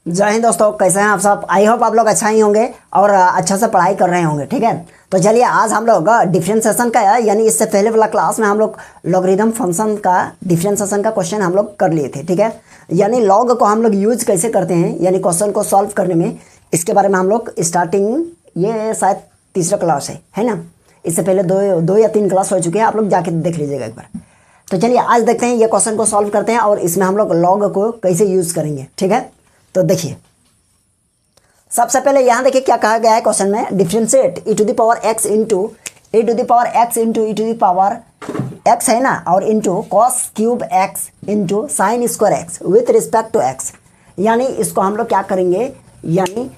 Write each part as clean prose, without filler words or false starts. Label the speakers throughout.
Speaker 1: जय हिंद दोस्तों, कैसे हैं आप सब। आई होप आप लोग अच्छा ही होंगे और अच्छा से पढ़ाई कर रहे होंगे। ठीक है, तो चलिए आज हम लोग डिफरेंशिएशन का यानी इससे पहले वाला क्लास में हम लोग लॉगरिथम फंक्शन का डिफरेंशिएशन का क्वेश्चन हम लोग कर लिए थे। ठीक है, यानी लॉग को हम लोग यूज कैसे करते हैं यानी क्वेश्चन को सॉल्व करने में, इसके बारे में हम लोग स्टार्टिंग ये शायद तीसरा क्लास है ना। इससे पहले दो या तीन क्लास हो चुके हैं, आप लोग जाके देख लीजिएगा एक बार। तो चलिए आज देखते हैं ये क्वेश्चन को सॉल्व करते हैं और इसमें हम लोग लॉग को कैसे यूज करेंगे। ठीक है, तो देखिए सबसे पहले यहाँ देखिए क्या कहा गया है क्वेश्चन में। Differentiate e to the power x into e to the power x into e to the power x है ना, और into cos cube x into sine square x with respect to x। यानी इसको हम लोग क्या करेंगे यानी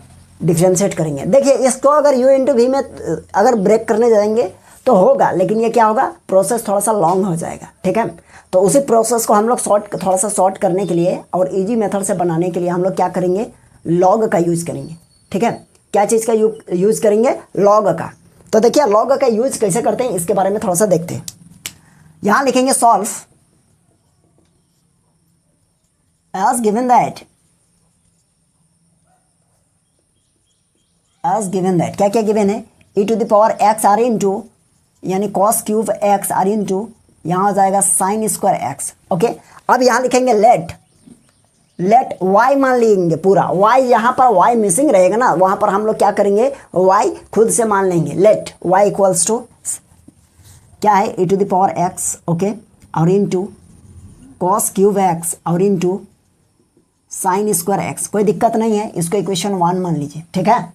Speaker 1: डिफरेंशिएट करेंगे। देखिए इसको अगर u इंटू v में अगर ब्रेक करने जाएंगे तो होगा, लेकिन ये क्या होगा, प्रोसेस थोड़ा सा लॉन्ग हो जाएगा। ठीक है, तो उसी प्रोसेस को हम लोग थोड़ा सा शॉर्ट करने के लिए और इजी मेथड से बनाने के लिए हम लोग क्या करेंगे, लॉग का यूज़ करेंगे। ठीक है, क्या चीज़ का यूज़ करेंगे, लॉग का। तो देखिए लॉग का यूज़ कैसे करते हैं इसके बारे में थोड़ा सा देखते हैं। यहाँ लिखेंगे सॉल्व एज गिवन दैट क्या क्या गिवन है, e to the power x आर इंटू यानी cos क्यूब x आर इंटू यहाँ हो जाएगा साइन स्क्वायर x। ओके, अब यहाँ लिखेंगे लेट y मान लेंगे पूरा y, यहाँ पर y मिसिंग रहेगा ना, वहाँ पर हम लोग क्या करेंगे, y खुद से मान लेंगे। लेट y इक्वल्स टू क्या है, e to the power x। Okay, और इंटू cos क्यूब x और इंटू साइन स्क्वायर x। कोई दिक्कत नहीं है, इसको इक्वेशन 1 मान लीजिए। ठीक है,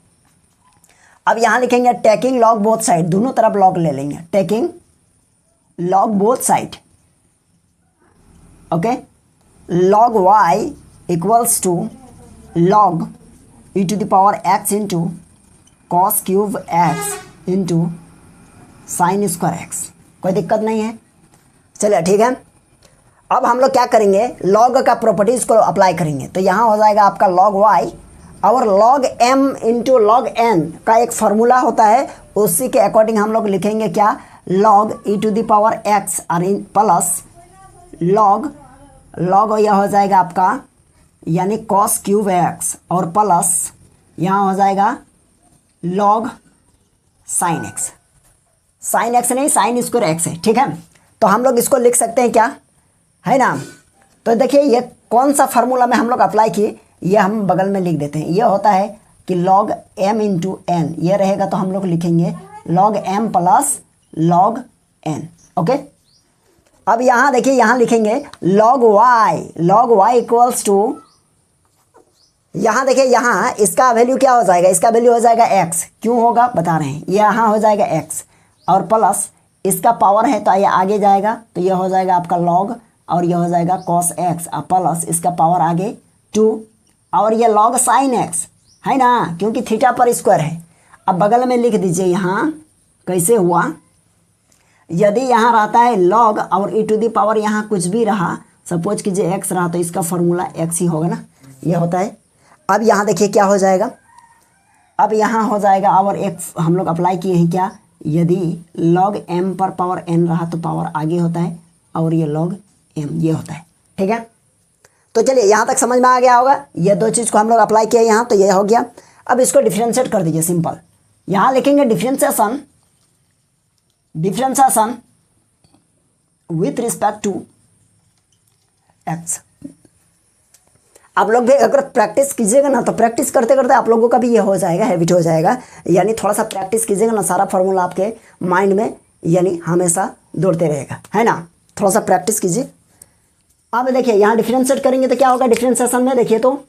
Speaker 1: अब यहाँ लिखेंगे टेकिंग लॉग बोथ साइड, दोनों तरफ लॉग ले लेंगे। Taking log both side, okay, log y equals to log e to the power x into cos cube x into sine square x। कोई दिक्कत नहीं है, चलिए ठीक है। अब हम लोग क्या करेंगे, लॉग का प्रॉपर्टीज को अप्लाई करेंगे। तो यहाँ हो जाएगा आपका लॉग y और log m into log n का एक फार्मूला होता है, उसी के अकॉर्डिंग हम लोग लिखेंगे क्या, log e to the power x और प्लस लॉग यह हो जाएगा आपका यानी cos क्यूब x और प्लस यहाँ हो जाएगा लॉग साइन x नहीं साइन स्क्वायर x है। ठीक है, तो हम लोग इसको लिख सकते हैं क्या, है ना। तो देखिए ये कौन सा फार्मूला में हम लोग अप्लाई किए, ये हम बगल में लिख देते हैं। ये होता है कि लॉग m इंटू एन, ये रहेगा तो हम लोग लिखेंगे log m plus log n। Okay, अब यहाँ देखिए यहाँ लिखेंगे लॉग y इक्वल्स टू, यहाँ देखिए यहाँ इसका वैल्यू क्या हो जाएगा, इसका वैल्यू हो जाएगा x। क्यों होगा बता रहे हैं, यहाँ हो जाएगा x और प्लस इसका पावर है तो ये आगे जाएगा, तो ये हो जाएगा आपका लॉग और ये हो जाएगा cos x और प्लस इसका पावर आगे 2 और ये लॉग साइन x है ना, क्योंकि थीटा पर स्क्वायर है। अब बगल में लिख दीजिए यहाँ कैसे हुआ, यदि यहाँ रहता है लॉग और e टू द पावर यहाँ कुछ भी रहा, सपोज कीजिए x रहा, तो इसका फॉर्मूला x ही होगा ना, ये होता है। अब यहाँ देखिए क्या हो जाएगा, अब यहाँ हो जाएगा और एक हम लोग अप्लाई किए हैं क्या, यदि लॉग m पर पावर n रहा तो पावर आगे होता है और ये लॉग m ये होता है। ठीक है, तो चलिए यहाँ तक समझ में आ गया होगा। ये दो चीज़ को हम लोग अप्लाई किया यहाँ, तो ये हो गया। अब इसको डिफरेंशिएट कर दीजिए सिंपल। यहाँ लिखेंगे differentiation with respect to x। आप लोग भी अगर प्रैक्टिस कीजिएगा ना, तो प्रैक्टिस करते करते आप लोगों का भी ये हो जाएगा, हैबिट हो जाएगा। यानी थोड़ा सा प्रैक्टिस कीजिएगा ना, सारा फार्मूला आपके माइंड में यानी हमेशा दौड़ते रहेगा, है ना। थोड़ा सा प्रैक्टिस कीजिए। अब देखिए यहाँ डिफरेंशिएट करेंगे तो क्या होगा, डिफरेंशिएशन में देखिए तो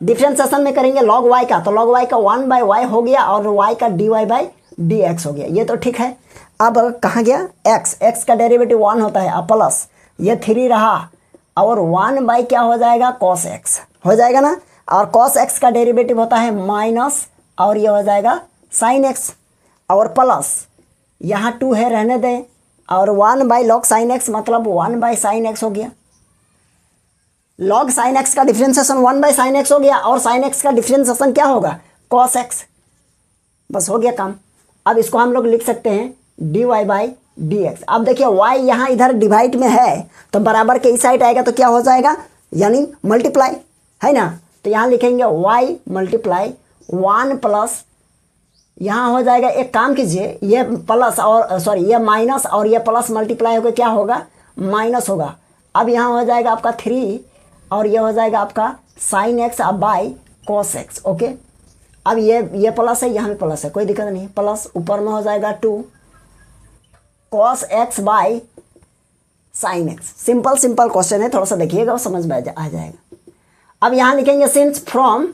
Speaker 1: डिफरेंशिएशन में करेंगे लॉग y का, तो लॉग y का 1/y हो गया और y का dy/dx हो गया, ये तो ठीक है। अब कहाँ गया x का डेरिवेटिव 1 होता है और प्लस ये 3 रहा और 1 क्या हो जाएगा, cos x हो जाएगा ना, और cos x का डेरिवेटिव होता है माइनस और ये हो जाएगा sin x और प्लस यहाँ 2 है रहने दें और 1/log sin x मतलब 1/sin x हो गया। log sin x का डिफरेंशिएशन 1/sin x हो गया और sin x का डिफरेंशिएशन क्या होगा, cos x। बस हो गया काम। अब इसको हम लोग लिख सकते हैं dy/dx। अब देखिए y यहाँ इधर डिवाइड में है तो बराबर के इस साइड आएगा तो क्या हो जाएगा, यानी मल्टीप्लाई, है ना। तो यहाँ लिखेंगे y मल्टीप्लाई 1 प्लस, यहाँ हो जाएगा, एक काम कीजिए, ये प्लस और सॉरी ये माइनस और ये प्लस मल्टीप्लाई होकर क्या होगा, माइनस होगा। अब यहाँ हो जाएगा आपका 3 और ये हो जाएगा आपका साइन एक्स अब बाई कॉस एक्स। ओके, अब ये प्लस है, यहाँ भी प्लस है, कोई दिक्कत नहीं, प्लस ऊपर में हो जाएगा 2 cos x by sine x. Simple simple question है, थोड़ा सा देखिएगा और समझ में आ जाएगा। अब यहाँ लिखेंगे सिंस फ्रॉम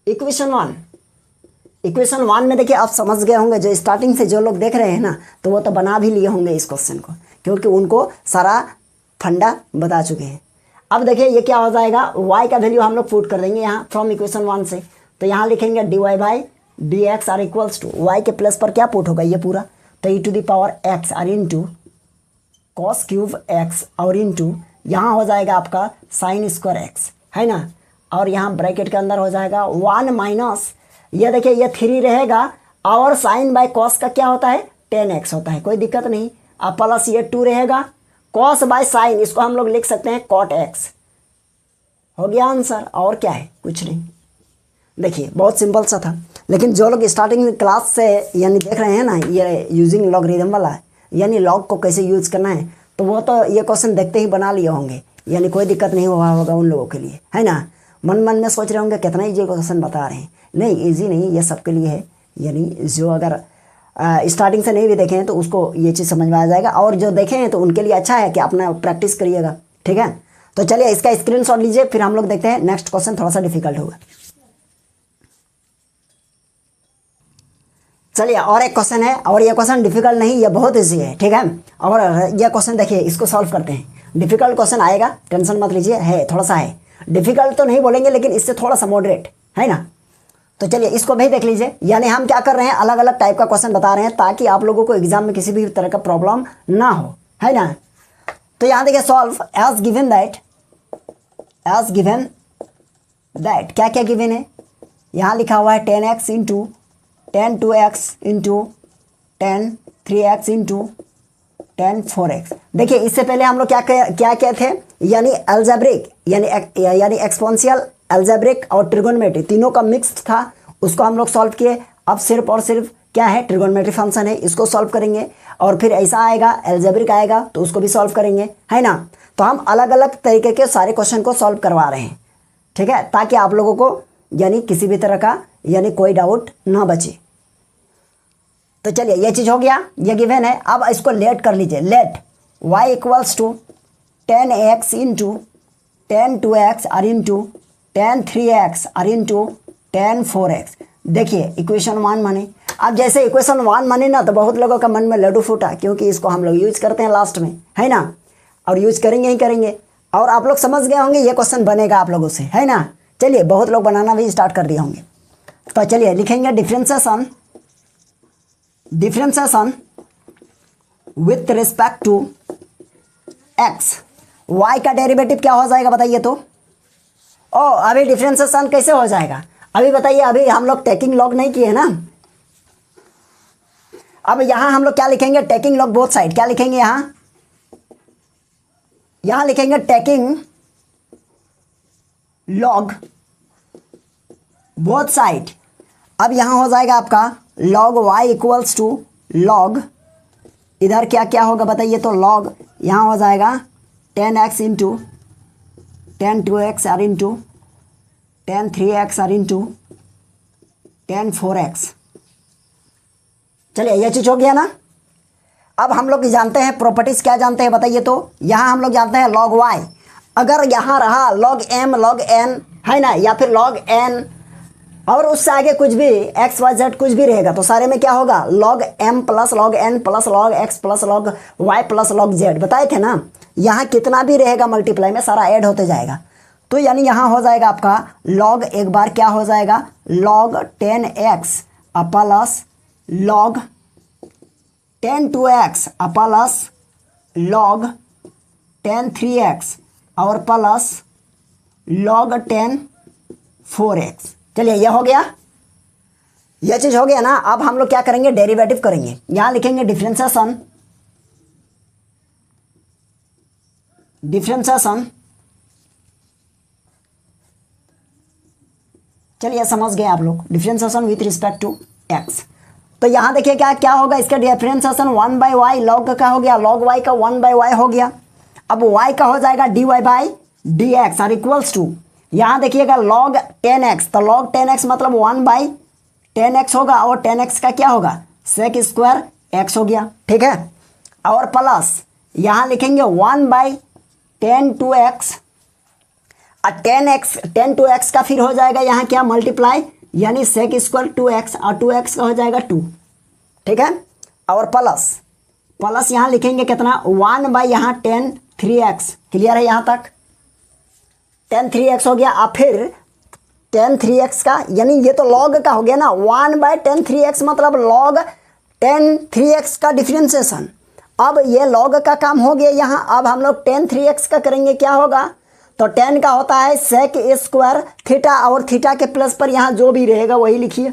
Speaker 1: इक्वेशन 1, इक्वेशन 1 में देखिए आप समझ गए होंगे, जो स्टार्टिंग से जो लोग देख रहे हैं ना, तो वो तो बना भी लिए होंगे इस क्वेश्चन को, क्योंकि उनको सारा फंडा बता चुके हैं। अब देखिए ये क्या हो जाएगा, y का वैल्यू हम लोग पुट कर देंगे यहाँ फ्रॉम इक्वेशन 1 से, तो यहाँ लिखेंगे dy बाई डी एक्स आर इक्वल्स टू वाई के प्लस पर क्या पुट होगा, ये पूरा, तो e to the power x आर इंटू कॉस क्यूब x और इंटू यहाँ हो जाएगा आपका साइन स्क्वायर x, है ना, और यहाँ ब्रैकेट के अंदर हो जाएगा 1 माइनस, ये देखिए ये 3 रहेगा और साइन बाय कॉस का क्या होता है 10x होता है, कोई दिक्कत नहीं। अब प्लस ये 2 रहेगा, कॉस बाय साइन इसको हम लोग लिख सकते हैं कॉट x, हो गया आंसर, और क्या है, कुछ नहीं। देखिए बहुत सिंपल सा था, लेकिन जो लोग स्टार्टिंग क्लास से यानी देख रहे हैं ना, ये यूजिंग लॉगरिथम वाला यानी लॉग को कैसे यूज़ करना है, तो वो तो ये क्वेश्चन देखते ही बना लिए होंगे, यानी कोई दिक्कत नहीं हुआ होगा उन लोगों के लिए, है ना। मन मन में सोच रहे होंगे कितना ईजी क्वेश्चन बता रहे हैं, नहीं ईजी नहीं, ये सबके लिए है, यानी जो अगर स्टार्टिंग से नहीं भी देखे हैं तो उसको ये चीज़ समझ में आ जाएगा, और जो देखे हैं तो उनके लिए अच्छा है कि अपना प्रैक्टिस करिएगा, ठीक है। तो चलिए इसका स्क्रीनशॉट लीजिए, फिर हम लोग देखते हैं नेक्स्ट क्वेश्चन, थोड़ा सा डिफिकल्ट होगा। चलिए और एक क्वेश्चन है, और ये क्वेश्चन डिफिकल्ट नहीं, ये बहुत ईजी है, ठीक है। और ये क्वेश्चन देखिए, इसको सॉल्व करते हैं। डिफिकल्ट क्वेश्चन आएगा, टेंशन मत लीजिए, है थोड़ा सा है डिफिकल्ट, तो नहीं बोलेंगे लेकिन इससे थोड़ा सा मॉडरेट है ना। तो चलिए इसको भी देख लीजिए, यानी हम क्या कर रहे हैं, अलग अलग टाइप का क्वेश्चन बता रहे हैं ताकि आप लोगों को एग्जाम में किसी भी तरह का प्रॉब्लम ना हो, है ना। तो यहाँ देखिए solve as given that, as given that क्या क्या गिवन है, यहाँ लिखा हुआ है 10x into 10 2x into 10 3x into 10 4x। देखिए इससे पहले हम लोग क्या थे, यानी अलजेब्रिक यानी एक्सपोनेंशियल, अलजेब्रिक और ट्रिगोनोमेट्री तीनों का मिक्स था, उसको हम लोग सॉल्व किए। अब सिर्फ और सिर्फ क्या है, ट्रिगोनोमेट्री फंक्शन है, इसको सॉल्व करेंगे, और फिर ऐसा आएगा अलजेब्रिक आएगा तो उसको भी सॉल्व करेंगे, है ना। तो हम अलग अलग तरीके के सारे क्वेश्चन को सॉल्व करवा रहे हैं, ठीक है, ताकि आप लोगों को यानी किसी भी तरह का यानी कोई डाउट ना बचे। तो चलिए ये चीज़ हो गया, ये गिवन है। अब इसको लेट कर लीजिए, let y equals to 10x into 10 2x और इंटू 10 3x और इंटू 10 4x। देखिए इक्वेशन 1 माने, अब जैसे इक्वेशन 1 माने ना, तो बहुत लोगों का मन में लड्डू फूटा, क्योंकि इसको हम लोग यूज करते हैं लास्ट में, है ना, और यूज करेंगे ही करेंगे। और आप लोग समझ गए होंगे ये क्वेश्चन बनेगा आप लोगों से, है ना। चलिए बहुत लोग बनाना भी स्टार्ट कर दिए होंगे। तो चलिए लिखेंगे differentiation with respect to x, y का डेरिवेटिव क्या हो जाएगा बताइए तो। अभी डिफरेंशिएशन कैसे हो जाएगा, अभी बताइए, अभी हम लोग टेकिंग लॉग नहीं किए ना। अब यहां हम लोग क्या लिखेंगे, टेकिंग लॉग बोथ साइड, क्या लिखेंगे यहां लिखेंगे टेकिंग लॉग बोथ साइड। अब यहां हो जाएगा आपका log y equals to log, इधर क्या क्या होगा बताइए तो, log यहाँ हो जाएगा 10x इंटू 10 2x और इंटू 10 3x और इंटू 10 4x। चलिए ये चीज़ हो गया ना। अब हम लोग जानते हैं प्रॉपर्टीज, क्या जानते हैं बताइए तो। यहाँ हम लोग जानते हैं log y, अगर यहाँ रहा log m log n, है ना, या फिर log n और उससे आगे कुछ भी x y z कुछ भी रहेगा, तो सारे में क्या होगा log m plus log n plus log x plus log y plus log z, बताए थे ना। यहाँ कितना भी रहेगा मल्टीप्लाई में सारा ऐड होते जाएगा, तो यानी यहाँ हो जाएगा आपका log, एक बार क्या हो जाएगा log 10x plus log 10 2x plus log 10 3x और प्लस log 10 4x। चलिए यह हो गया, यह चीज हो गया ना। अब हम लोग क्या करेंगे, डेरिवेटिव करेंगे। यहां लिखेंगे डिफरेंशिएशन चलिए समझ गए आप लोग, differentiation with respect to x. तो यहाँ देखिए क्या क्या होगा, इसका डिफरेंशिएशन 1/y लॉग का क्या हो गया, log y का 1/y हो गया। अब y का हो जाएगा dy/dx और इक्वल्स टू, यहाँ देखिएगा log 10x, तो log 10x मतलब 1/10x होगा, और 10x का क्या होगा, sec स्क्वायर x हो गया, ठीक है। और प्लस यहाँ लिखेंगे 1/10(2x) और 10 to x का फिर हो जाएगा यहाँ क्या, मल्टीप्लाई, यानी sec स्क्वायर 2x और 2x का हो जाएगा 2, ठीक है। और प्लस यहाँ लिखेंगे कितना, 1/यहाँ 10(3x), क्लियर है यहाँ तक, 10(3x) हो गया। अब फिर 10(3x) का, यानी ये तो log का हो गया ना, 1/10(3x) मतलब log 10(3x) का डिफरेंशिएशन। अब ये log का काम हो गया यहाँ, अब हम लोग 10(3x) का करेंगे, क्या होगा, तो 10 का होता है sec स्क्वायर थीटा, और थीटा के प्लस पर यहाँ जो भी रहेगा वही लिखिए,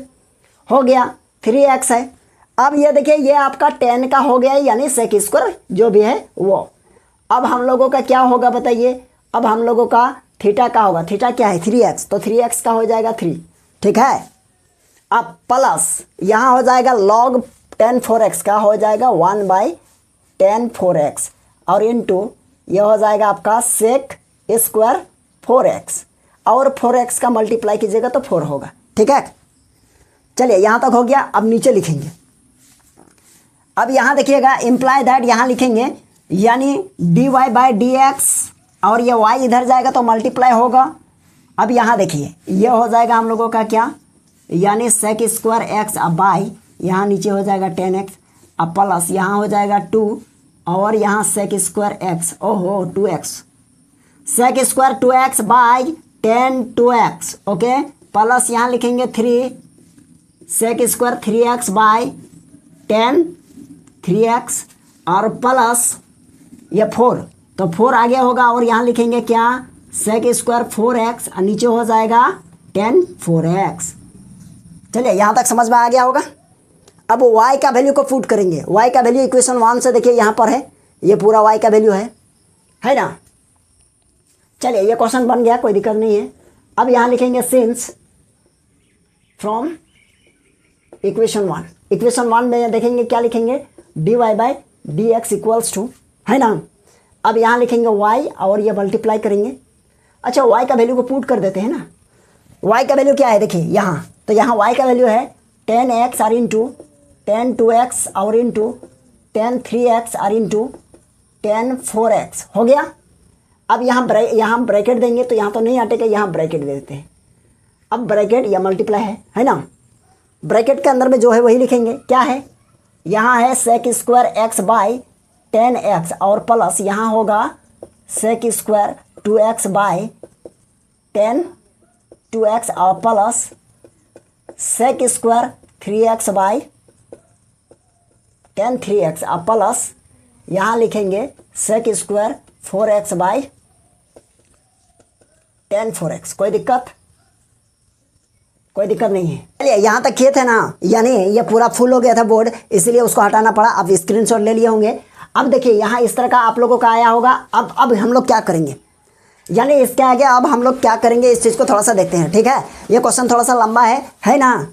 Speaker 1: हो गया 3x है। अब ये देखिए ये आपका 10 का हो गया, यानी sec स्क्वायर जो भी है वो। अब हम लोगों का क्या होगा बताइए, अब हम लोगों का थीटा का होगा, थीटा क्या है 3x, तो 3x का हो जाएगा 3, ठीक है। अब प्लस यहाँ हो जाएगा log 10(4x) का हो जाएगा 1/10(4x) और इनटू ये हो जाएगा आपका sec स्क्वायर 4x, और 4x का मल्टीप्लाई कीजिएगा तो 4 होगा, ठीक है। चलिए यहाँ तक हो गया। अब नीचे लिखेंगे, अब यहाँ देखिएगा इम्प्लाई दैट, यहाँ लिखेंगे यानी dy/dx, और ये y इधर जाएगा तो मल्टीप्लाई होगा। अब यहाँ देखिए ये हो जाएगा हम लोगों का क्या, यानी sec स्क्वायर x, अब बाई यहाँ नीचे हो जाएगा 10x, अब प्लस यहाँ हो जाएगा 2, और यहाँ sec स्क्वायर x, ओहो 2x, sec square 2x by 10(2x), okay. Plus यहाँ लिखेंगे 3 sec square 3x by 10(3x), और प्लस ये 4, तो 4 आगे होगा, और यहाँ लिखेंगे क्या, sec स्क्वायर 4x, और नीचे हो जाएगा 10(4x). चलिए यहाँ तक समझ में आ गया होगा। अब y का वैल्यू को पुट करेंगे, y का वैल्यू इक्वेशन 1 से देखिए यहाँ पर है, ये पूरा y का वैल्यू है ना। चलिए ये क्वेश्चन बन गया, कोई दिक्कत नहीं है। अब यहाँ लिखेंगे सिंस फ्रॉम इक्वेशन 1 में देखेंगे क्या लिखेंगे, dy/dx इक्वल्स टू, है ना। अब यहाँ लिखेंगे y, और ये मल्टीप्लाई करेंगे। अच्छा y का वैल्यू को पुट कर देते हैं ना, y का वैल्यू क्या है देखिए यहाँ, तो यहाँ y का वैल्यू है 10x और इंटू 10(2x) और इंटू 10(3x) और इंटू 10(4x) हो गया। अब यहाँ ब्रैकेट देंगे, तो यहाँ तो नहीं हटेगा, यहाँ ब्रैकेट दे देते हैं। अब ब्रैकेट या मल्टीप्लाई है ना, ब्रैकेट के अंदर में जो है वही लिखेंगे, क्या है, यहाँ है sec square x by 10x, और प्लस यहाँ होगा sec square 2x by 10(2x), और plus sec square 3x by 10(3x), और प्लस यहाँ लिखेंगे sec square 4x by 10(4x). कोई दिक्कत नहीं है। चलिए यहाँ तक किए थे ना, यानी ये पूरा फुल हो गया था बोर्ड, इसलिए उसको हटाना पड़ा। अब स्क्रीनशॉट ले लिए होंगे। अब देखिए यहाँ इस तरह का आप लोगों का आया होगा। अब हम लोग क्या करेंगे, यानी इसके आगे अब हम लोग क्या करेंगे, इस चीज़ को थोड़ा सा देखते हैं, ठीक है। ये क्वेश्चन थोड़ा सा लंबा है ना।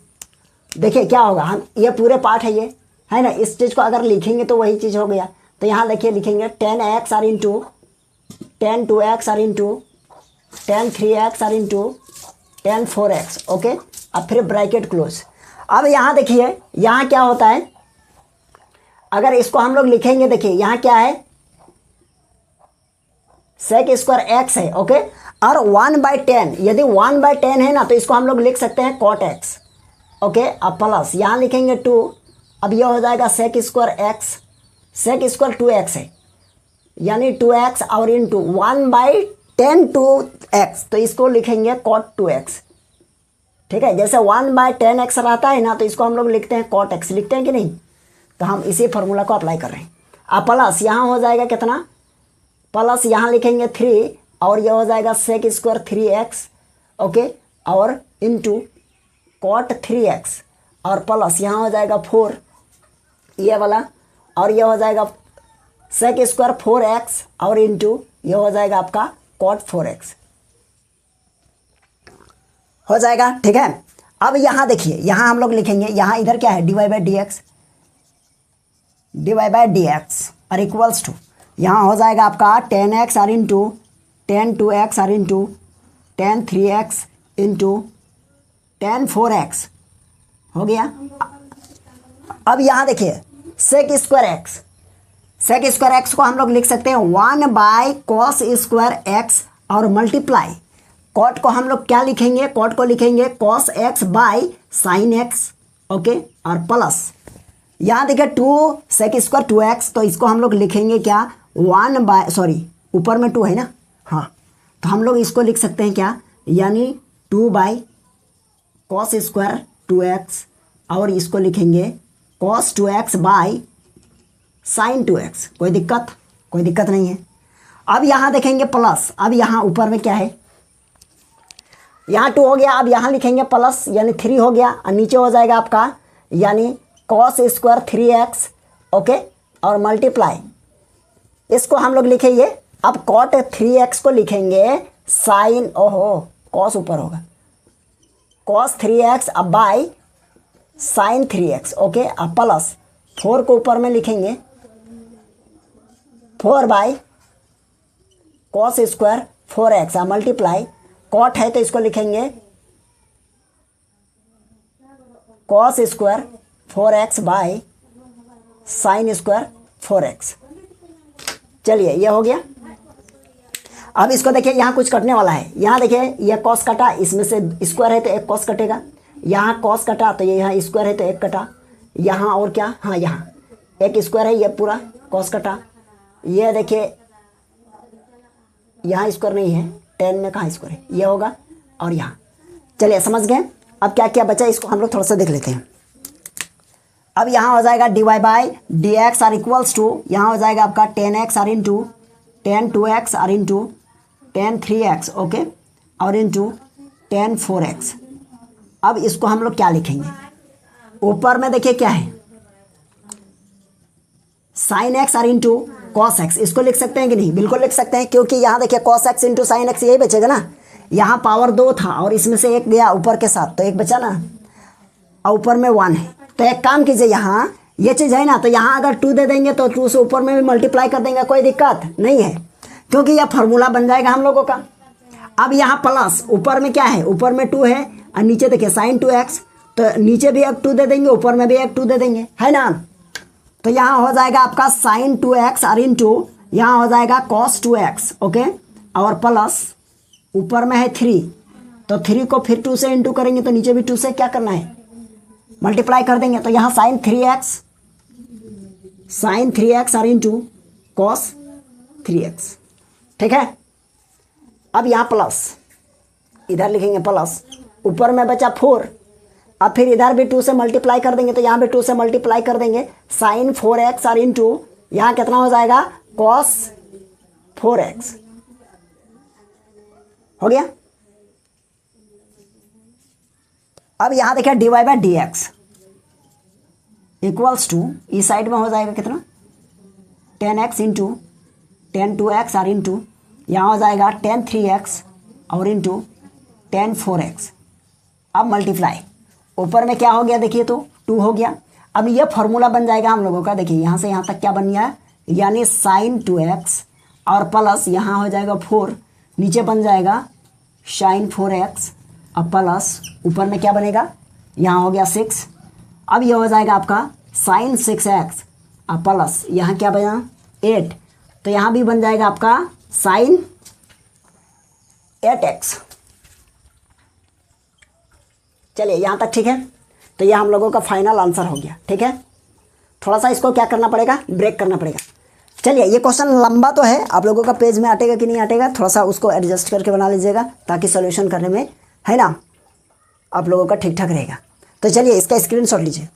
Speaker 1: देखिए क्या होगा, हम ये पूरे पार्ट है ना, इस चीज़ को अगर लिखेंगे तो वही चीज़ हो गया। तो यहाँ देखिए लिखेंगे 10x और इंटू 10(2x) और इंटू 10(3x) और इंटू 10(4x), ओके। अब फिर ब्रैकेट क्लोज। अब यहाँ देखिए यहाँ क्या होता है, अगर इसको हम लोग लिखेंगे, देखिए यहाँ क्या है, sec स्क्वायर x है, ओके, और 1/10, यदि 1/10 है ना, तो इसको हम लोग लिख सकते हैं cot x, ओके। अब प्लस यहाँ लिखेंगे 2, अब यह हो जाएगा sec square x, sec square 2x है, यानी 2x, और इंटू 1/10(2x), तो इसको लिखेंगे cot 2x, ठीक है। जैसे 1/10x रहता है ना, तो इसको हम लोग लिखते हैं cot x, लिखते हैं कि नहीं, तो हम इसी फार्मूला को अप्लाई कर रहे हैं। अब प्लस यहाँ हो जाएगा कितना, प्लस यहाँ लिखेंगे 3, और यह हो जाएगा sec स्क्वायर 3x, ओके, और इंटू cot 3x, और प्लस यहाँ हो जाएगा 4 ये वाला, और यह हो जाएगा sec स्क्वायर 4x, और इंटू यह हो जाएगा आपका cot 4x। हो जाएगा, ठीक है। अब यहाँ देखिए, यहाँ हम लोग लिखेंगे, यहाँ इधर क्या है, dy बाई डी एक्स और इक्वल्स टू, यहाँ हो जाएगा आपका 10x आर इंटू 10 2x आर इंटू 10 3x इंटू 10 4x हो गया। अब यहाँ देखिए सेक स्क्वायर एक्स को हम लोग लिख सकते हैं 1 बाय कॉस स्क्वायर एक्स और मल्टीप्लाई कॉट को हम लोग क्या लिखेंगे, कॉट को लिखेंगे cos x by sine x, okay, और प्लस यहाँ देखिए 2 सेक स्क्वायर 2x, तो इसको हम लोग लिखेंगे क्या 1 बाय, सॉरी ऊपर में 2 है ना, हाँ, तो हम लोग इसको लिख सकते हैं क्या, यानी 2 बाय कॉस स्क्वायर 2x और इसको लिखेंगे cos 2x by sine 2x। कोई दिक्कत नहीं है। अब यहाँ देखेंगे प्लस, अब यहाँ ऊपर में क्या है, यहाँ 2 हो गया, अब यहाँ लिखेंगे प्लस यानी 3 हो गया, और नीचे हो जाएगा आपका यानी कॉस स्क्वायर 3x, ओके, और मल्टीप्लाई इसको हम लोग लिखेंगे, अब कॉट 3x को लिखेंगे साइन, ओहो कॉस ऊपर होगा, कॉस 3x अब बाय साइन 3x, ओके, अब प्लस 4 को ऊपर में लिखेंगे 4 बाय कॉस स्क्वायर 4x, अब मल्टीप्लाई कॉट है तो इसको लिखेंगे cos square 4x by sine square 4x। चलिए ये हो गया। अब इसको देखिए यहाँ कुछ कटने वाला है, यहाँ देखिए ये कॉस कटा, इसमें से स्क्वायर है तो एक कॉस कटेगा, यहाँ कॉस कटा तो ये यहाँ स्क्वायर है तो एक कटा, यहाँ और क्या, हाँ यहाँ एक स्क्वायर है, ये पूरा कॉस कटा, ये देखिए यहाँ स्क्वायर नहीं है, 10 में कहाँ स्क्वायर है, ये होगा, और यहाँ। चलिए समझ गए। अब क्या क्या बचा इसको हम लोग थोड़ा सा देख लेते हैं। अब यहाँ हो जाएगा dy बाई डी एक्स आर इक्वल्स टू, यहाँ हो जाएगा आपका 10x आर इंटू 10 2x आर इंटू 10 3x, ओके, और इंटू 10 4x। अब इसको हम लोग क्या लिखेंगे, ऊपर में देखिए क्या है साइन एक्स आर इंटू कॉस एक्स, इसको लिख सकते हैं कि नहीं, बिल्कुल लिख सकते हैं, क्योंकि यहाँ देखिए cos x into sine x यही बचेगा ना, यहाँ पावर 2 था और इसमें से एक गया ऊपर के साथ तो एक बचा ना, और ऊपर में 1 है, तो एक काम कीजिए, यहाँ ये चीज़ है ना, तो यहाँ अगर 2 दे देंगे तो 2 से ऊपर में भी मल्टीप्लाई कर देंगे, कोई दिक्कत नहीं है, क्योंकि यह फार्मूला बन जाएगा हम लोगों का। अब यहाँ प्लस ऊपर में क्या है, ऊपर में 2 है और नीचे देखिए साइन 2x, तो नीचे भी एक 2 दे देंगे, ऊपर में भी एक 2 दे देंगे, है ना, तो यहाँ हो जाएगा आपका साइन 2x और इंटू यहाँ हो जाएगा कॉस 2x, ओके, और प्लस ऊपर में है 3, तो 3 को फिर 2 से इंटू करेंगे तो नीचे भी 2 से क्या करना है मल्टीप्लाई कर देंगे, तो यहाँ साइन 3x और इंटू कॉस 3x, ठीक है। अब यहाँ प्लस, इधर लिखेंगे प्लस, ऊपर में बचा 4, अब फिर इधर भी 2 से मल्टीप्लाई कर देंगे तो यहाँ भी 2 से मल्टीप्लाई कर देंगे, साइन 4x और इंटू यहाँ कितना हो जाएगा कॉस 4x, हो गया। अब यहाँ देखिए dy by d x equals to, इस साइड में हो जाएगा कितना 10x इंटू 10 2x और इंटू यहाँ हो जाएगा 10 3x और इंटू 10 4x। अब मल्टीप्लाई, ऊपर में क्या हो गया देखिए तो 2 हो गया। अब ये फार्मूला बन जाएगा हम लोगों का, देखिए यहाँ से यहाँ तक क्या बन गया, यानी साइन 2x और प्लस यहाँ हो जाएगा 4, नीचे बन जाएगा साइन 4x और प्लस ऊपर में क्या बनेगा, यहाँ हो गया 6। अब ये हो जाएगा आपका साइन 6x और प्लस यहाँ क्या बना 8, तो यहाँ भी बन जाएगा आपका साइन 8x। चलिए यहाँ तक ठीक है, तो ये हम लोगों का फाइनल आंसर हो गया, ठीक है। थोड़ा सा इसको क्या करना पड़ेगा, ब्रेक करना पड़ेगा। चलिए ये क्वेश्चन लंबा तो है, आप लोगों का पेज में अटेगा कि नहीं अटेगा, थोड़ा सा उसको एडजस्ट करके बना लीजिएगा ताकि सॉल्यूशन करने में, है ना, आप लोगों का ठीक ठाक रहेगा। तो चलिए इसका स्क्रीनशॉट लीजिए।